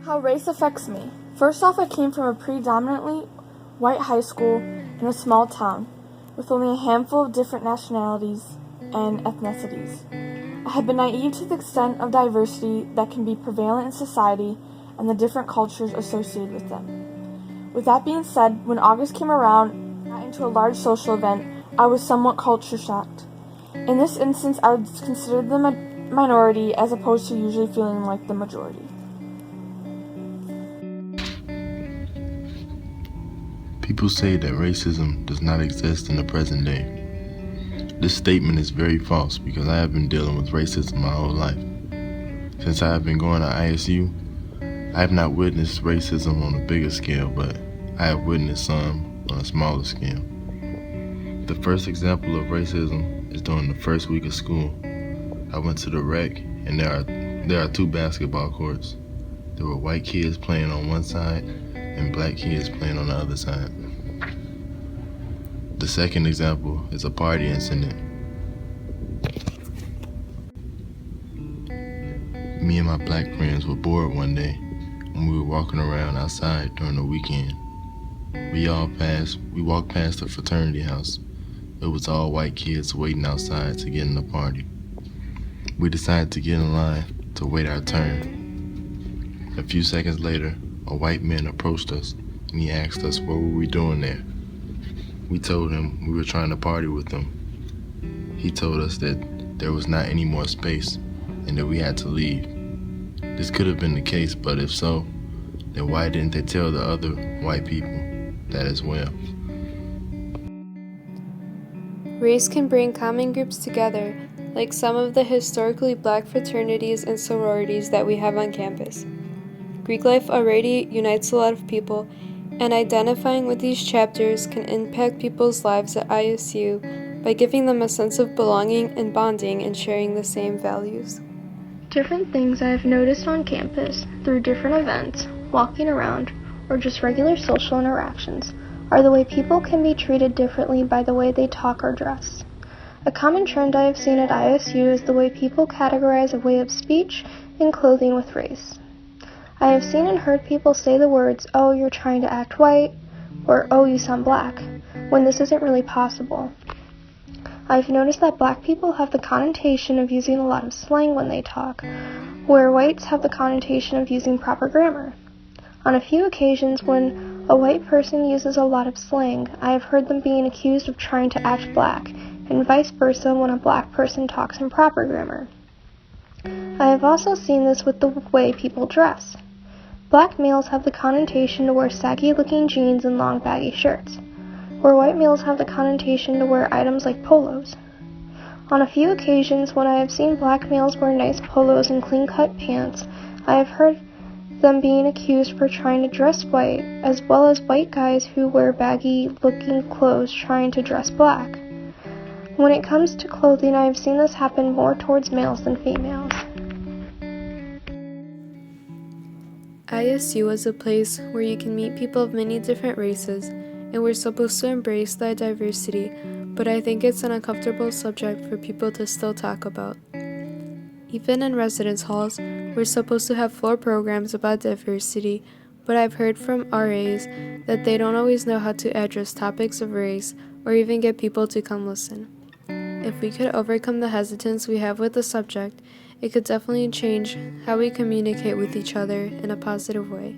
How race affects me. First off, I came from a predominantly white high school in a small town with only a handful of different nationalities and ethnicities. I had been naive to the extent of diversity that can be prevalent in society and the different cultures associated with them. With that being said, when August came around and I got into a large social event, I was somewhat culture shocked. In this instance, I would consider them a minority as opposed to usually feeling like the majority. People say that racism does not exist in the present day. This statement is very false because I have been dealing with racism my whole life. Since I have been going to ISU, I have not witnessed racism on a bigger scale, but I have witnessed some on a smaller scale. The first example of racism is during the first week of school. I went to the rec, and there are two basketball courts. There were white kids playing on one side and black kids playing on the other side. The second example is a party incident. Me and my black friends were bored one day when we were walking around outside during the weekend. We walked past the fraternity house. It was all white kids waiting outside to get in the party. We decided to get in line to wait our turn. A few seconds later, a white man approached us and he asked us what were we doing there. We told him we were trying to party with him. He told us that there was not any more space and that we had to leave. This could have been the case, but if so, then why didn't they tell the other white people that as well? Race can bring common groups together, like some of the historically black fraternities and sororities that we have on campus. Greek life already unites a lot of people, and identifying with these chapters can impact people's lives at ISU by giving them a sense of belonging and bonding and sharing the same values. Different things I have noticed on campus through different events, walking around, or just regular social interactions are the way people can be treated differently by the way they talk or dress. A common trend I have seen at ISU is the way people categorize a way of speech and clothing with race. I have seen and heard people say the words, "Oh, you're trying to act white," or "Oh, you sound black," when this isn't really possible. I've noticed that black people have the connotation of using a lot of slang when they talk, where whites have the connotation of using proper grammar. On a few occasions when a white person uses a lot of slang, I have heard them being accused of trying to act black, and vice versa when a black person talks in proper grammar. I have also seen this with the way people dress. Black males have the connotation to wear saggy-looking jeans and long baggy shirts, where white males have the connotation to wear items like polos. On a few occasions when I have seen black males wear nice polos and clean-cut pants, I have heard them being accused for trying to dress white, as well as white guys who wear baggy-looking clothes trying to dress black. When it comes to clothing, I have seen this happen more towards males than females. ISU is a place where you can meet people of many different races, and we're supposed to embrace that diversity, but I think it's an uncomfortable subject for people to still talk about. Even in residence halls, we're supposed to have floor programs about diversity, but I've heard from RAs that they don't always know how to address topics of race or even get people to come listen. If we could overcome the hesitance we have with the subject, it could definitely change how we communicate with each other in a positive way.